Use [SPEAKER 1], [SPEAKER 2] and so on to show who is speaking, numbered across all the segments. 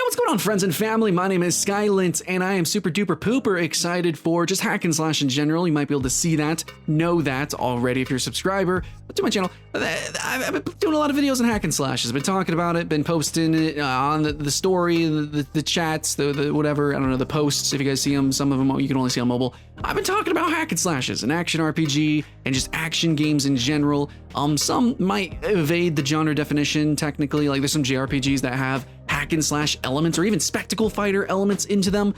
[SPEAKER 1] What's going on, friends and family? My name is Skylent, and I am super duper pooper excited for just hack and slash in general. You might be able to see that, know that already if you're a subscriber to my channel. I've been doing a lot of videos on hack and slashes. I've been talking about it, been posting it on the story, the chats, the whatever, I don't know, the posts, if you guys see them. Some of them you can only see on mobile. I've been talking about hack and slashes and action RPG and just action games in general. Some might evade the genre definition technically, like there's some JRPGs that have hack and slash elements or even spectacle fighter elements into them,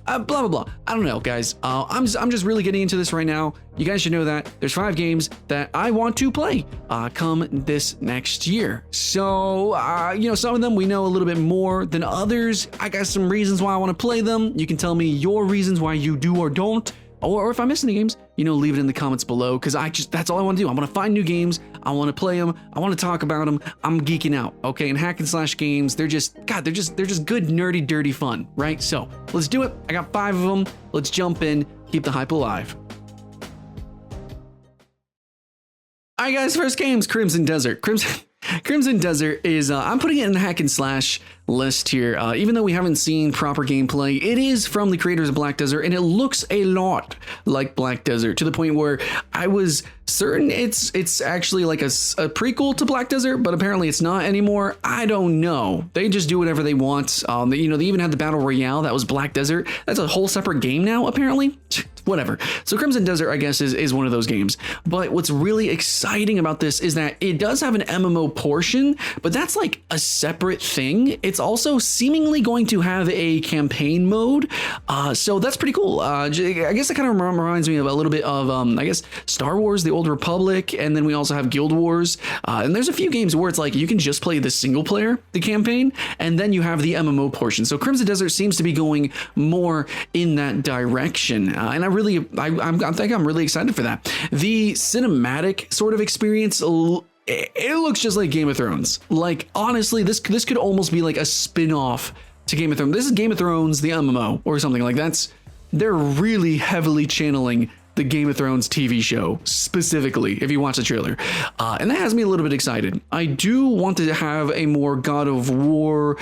[SPEAKER 1] blah blah blah. I don't know, guys. I'm just really getting into this right now. You guys should know that there's 5 games that I want to play come this next year. So you know, some of them we know a little bit more than others. I got some reasons why I want to play them. You can tell me your reasons why you do or don't. Or if I'm missing the games, you know, leave it in the comments below, because that's all I want to do. I want to find new games. I want to play them. I want to talk about them. I'm geeking out, okay? And hack and slash games, they're just good, nerdy, dirty fun, right? So let's do it. I got 5 of them. Let's jump in, keep the hype alive. All right, guys, first game's Crimson Desert. Crimson Desert is, I'm putting it in the hack and slash list here. Even though we haven't seen proper gameplay, it is from the creators of Black Desert, and it looks a lot like Black Desert, to the point where I was certain it's actually like a prequel to Black Desert, but apparently it's not anymore. I don't know. They just do whatever they want. You know, they even had the Battle Royale that was Black Desert. That's a whole separate game now, apparently. Whatever. So Crimson Desert, I guess, is one of those games. But what's really exciting about this is that it does have an MMO portion, but that's like a separate thing. It's also seemingly going to have a campaign mode. So that's pretty cool. I guess it kind of reminds me of a little bit of, I guess, Star Wars, The Old Republic, and then we also have Guild Wars. And there's a few games where it's like you can just play the single player, the campaign, and then you have the MMO portion. So Crimson Desert seems to be going more in that direction. And I think I'm really excited for that. The cinematic sort of experience, it looks just like Game of Thrones. Like, honestly, this could almost be like a spin-off to Game of Thrones. This is Game of Thrones, the MMO, or something like that. They're really heavily channeling the Game of Thrones TV show, specifically, if you watch the trailer. And that has me a little bit excited. I do want to have a more God of War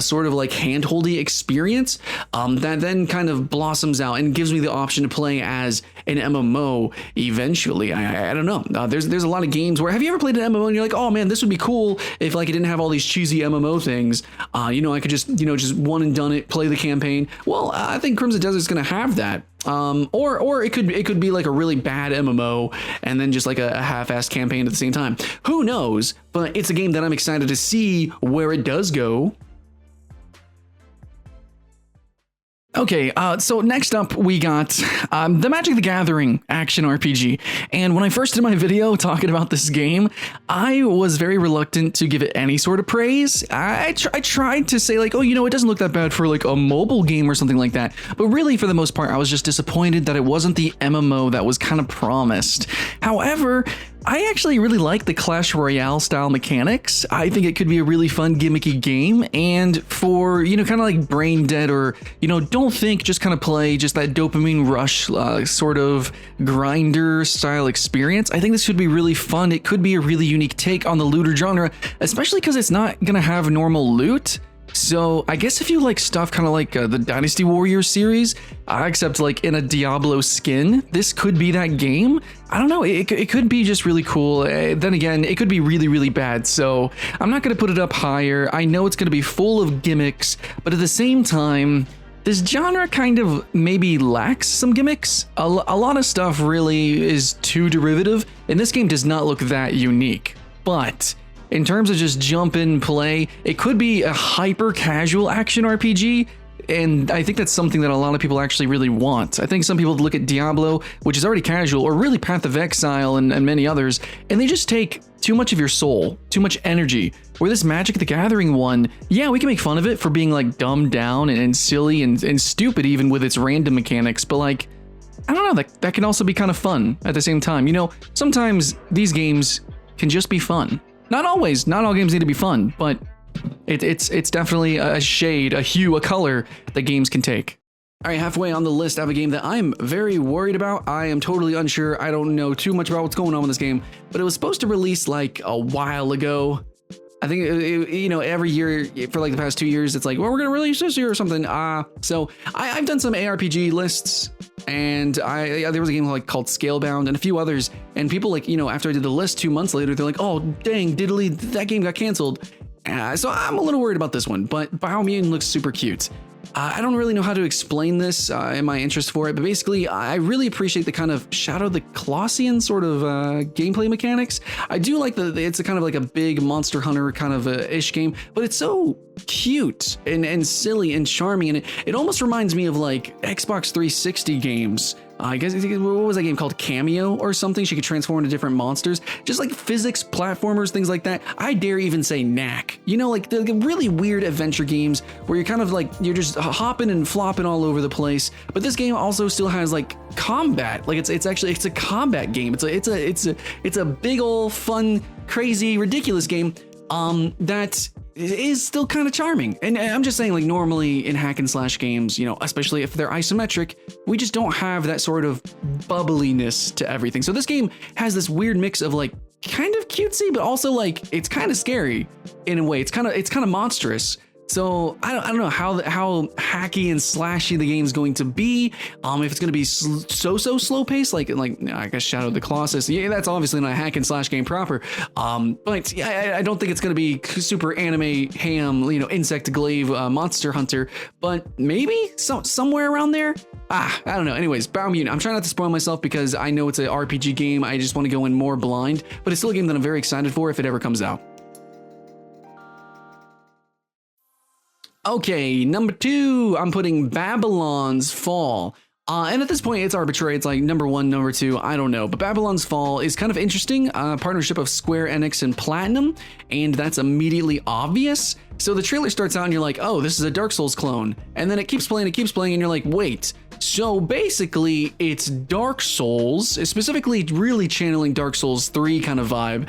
[SPEAKER 1] sort of like hand-holdy experience that then kind of blossoms out and gives me the option to play as an MMO eventually. I don't know. There's a lot of games where, have you ever played an MMO and you're like, oh man, this would be cool if like it didn't have all these cheesy MMO things. You know, I could just, you know, just one and done it, play the campaign. Well, I think Crimson Desert is going to have that. Or it could be like a really bad MMO and then just like a half-assed campaign at the same time. Who knows? But it's a game that I'm excited to see where it does go. Okay, so next up we got the Magic the Gathering action RPG. And when I first did my video talking about this game, I was very reluctant to give it any sort of praise. I tried to say like, oh, you know, it doesn't look that bad for like a mobile game or something like that. But really, for the most part, I was just disappointed that it wasn't the MMO that was kind of promised. However, I actually really like the Clash Royale style mechanics. I think it could be a really fun gimmicky game, and for, you know, kind of like brain dead or, you know, don't think, just kind of play just that dopamine rush sort of grinder style experience. I think this should be really fun. It could be a really unique take on the looter genre, especially because it's not gonna have normal loot. So I guess if you like stuff kind of like the Dynasty Warriors series, except like in a Diablo skin, this could be that game. I don't know, it could be just really cool. Then again, it could be really, really bad. So I'm not going to put it up higher. I know it's going to be full of gimmicks, but at the same time, this genre kind of maybe lacks some gimmicks. A lot of stuff really is too derivative, and this game does not look that unique. But in terms of just jump in, play, it could be a hyper casual action RPG, and I think that's something that a lot of people actually really want. I think some people look at Diablo, which is already casual, or really Path of Exile and many others, and they just take too much of your soul, too much energy. Where this Magic the Gathering one, yeah, we can make fun of it for being like dumbed down and silly and stupid even with its random mechanics, but like, I don't know, that can also be kind of fun at the same time. You know, sometimes these games can just be fun. Not always, not all games need to be fun, but it's definitely a shade, a hue, a color that games can take. All right, halfway on the list, I have a game that I'm very worried about. I am totally unsure. I don't know too much about what's going on with this game, but it was supposed to release like a while ago. I think, every year for like the past 2 years, it's like, well, we're going to release this year or something. So I've done some ARPG lists, and there was a game called Scalebound and a few others. And people after I did the list 2 months later, they're like, oh, dang, diddly, that game got canceled. So I'm a little worried about this one, but Biomutant looks super cute. I don't really know how to explain this in my interest for it, but basically, I really appreciate the kind of Shadow the Colossean sort of gameplay mechanics. I do like it's a kind of like a big Monster Hunter kind of ish game, but it's so cute and silly and charming, and it almost reminds me of like Xbox 360 games. I guess, what was that game called? Cameo or something? She could transform into different monsters. Just like physics, platformers, things like that. I dare even say Knack. Like the really weird adventure games where you're kind of like, you're just hopping and flopping all over the place. But this game also still has like combat. Like it's a combat game. It's a big old fun, crazy, ridiculous game that is still kind of charming. And I'm just saying, like, normally in hack and slash games, especially if they're isometric, we just don't have that sort of bubbliness to everything. So this game has this weird mix of like kind of cutesy, but also like it's kind of scary in a way. It's kind of monstrous. So I don't know how hacky and slashy the game's going to be. If it's going to be so slow paced, like I guess Shadow the Colossus. Yeah, that's obviously not a hack and slash game proper. But yeah, I don't think it's going to be super anime ham, insect glaive Monster Hunter. But maybe somewhere around there. I don't know. Anyways, Biomutant. I'm trying not to spoil myself because I know it's an RPG game. I just want to go in more blind. But it's still a game that I'm very excited for if it ever comes out. Okay, number 2, I'm putting Babylon's Fall. And at this point, it's arbitrary. It's like number 1, number 2, I don't know. But Babylon's Fall is kind of interesting. Partnership of Square Enix and Platinum, and that's immediately obvious. So the trailer starts out and you're like, oh, this is a Dark Souls clone. And then it keeps playing, and you're like, wait. So basically, it's Dark Souls, specifically really channeling Dark Souls 3 kind of vibe.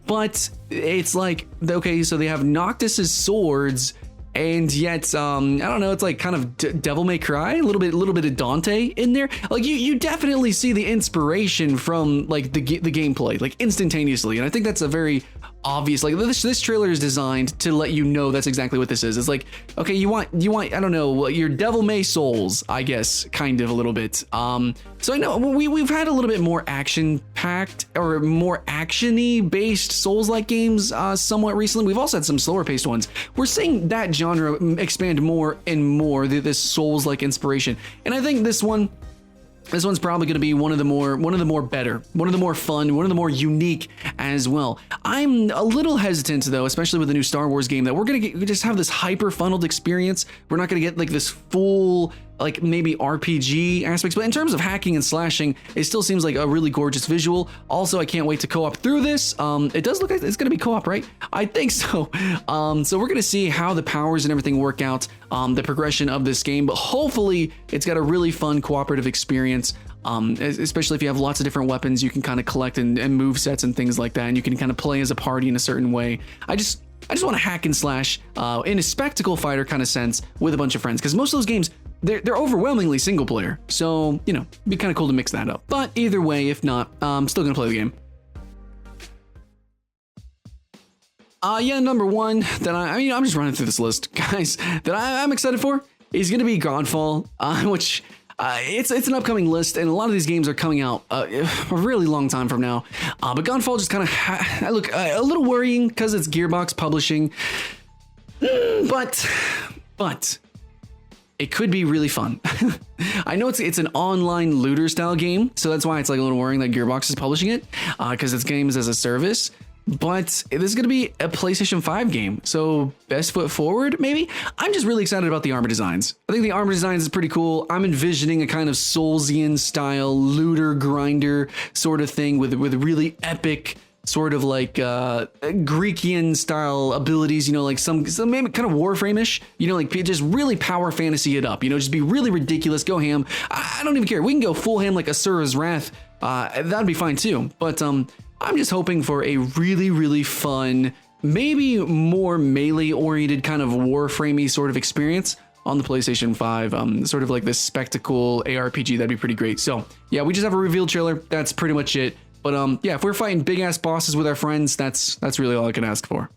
[SPEAKER 1] But it's like, okay, so they have Noctis's swords, and yet, I don't know, it's like kind of Devil May Cry, a little bit of Dante in there. Like you definitely see the inspiration from like the gameplay, like instantaneously. And I think that's a very obvious, like this trailer is designed to let you know that's exactly what this is. It's like, okay, you want, I don't know, your Devil May Souls, I guess, kind of a little bit. So I know we've had a little bit more action-packed or more action-y based Souls-like games somewhat recently. We've also had some slower-paced ones. We're seeing that genre expand more and more, this Souls-like inspiration. And I think this one's probably going to be one of the more better, one of the more fun, one of the more unique as well. I'm a little hesitant though, especially with the new Star Wars game, that we're going to just have this hyper funneled experience. We're not going to get like this full, like maybe RPG aspects, but in terms of hacking and slashing, it still seems like a really gorgeous visual. Also, I can't wait to co-op through this. It does look like it's going to be co-op, right? I think so. So we're going to see how the powers and everything work out, the progression of this game, but hopefully it's got a really fun cooperative experience. Especially if you have lots of different weapons you can kind of collect and move sets and things like that, and you can kind of play as a party in a certain way. I just want to hack and slash in a spectacle fighter kind of sense with a bunch of friends, because most of those games, they're overwhelmingly single player. So, it'd be kind of cool to mix that up. But either way, if not, I'm still going to play the game. Number 1 that I'm just running through this list, guys, that I'm excited for is going to be Godfall, which it's an upcoming list, and a lot of these games are coming out a really long time from now. But Godfall just kind of look a little worrying because it's Gearbox publishing, but it could be really fun. I know it's an online looter style game, so that's why it's like a little worrying that Gearbox is publishing it, because it's games as a service. But this is going to be a PlayStation 5 game, so best foot forward, maybe? I'm just really excited about the armor designs. I think the armor designs is pretty cool. I'm envisioning a kind of Soulsian style looter grinder sort of thing with really epic sort of like Greekian style abilities, like some maybe kind of Warframe-ish, like just really power fantasy it up, just be really ridiculous, go ham. I don't even care. We can go full ham like Asura's Wrath. That'd be fine too. But I'm just hoping for a really, really fun, maybe more melee-oriented kind of Warframey sort of experience on the PlayStation 5. Sort of like this spectacle ARPG, that'd be pretty great. So yeah, we just have a reveal trailer. That's pretty much it. But yeah, if we're fighting big-ass bosses with our friends, that's really all I can ask for.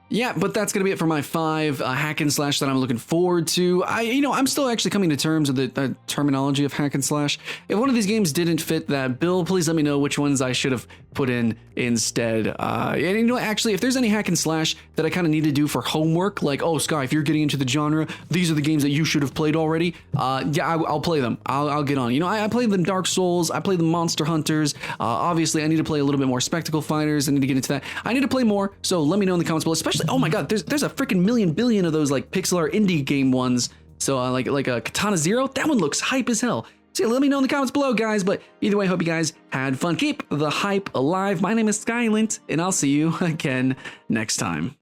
[SPEAKER 1] Yeah, but that's gonna be it for my 5 hack and slash that I'm looking forward to. I'm still actually coming to terms with the terminology of hack and slash. If one of these games didn't fit that bill, please let me know which ones I should have put in instead. And actually, if there's any hack and slash that I kind of need to do for homework, like, oh, Sky, if you're getting into the genre, these are the games that you should have played already. Yeah, I'll play them. I'll get on. I played them Dark Souls. I played the Monster Hunters. Obviously, I need to play a little bit more Spectacle Fighters. I need to get into that. I need to play more. So let me know in the comments below. Especially, oh my God, there's a freaking million billion of those like pixel art indie game ones. So like a Katana Zero, that one looks hype as hell. So yeah, let me know in the comments below, guys. But either way, I hope you guys had fun. Keep the hype alive. My name is Skylent, and I'll see you again next time.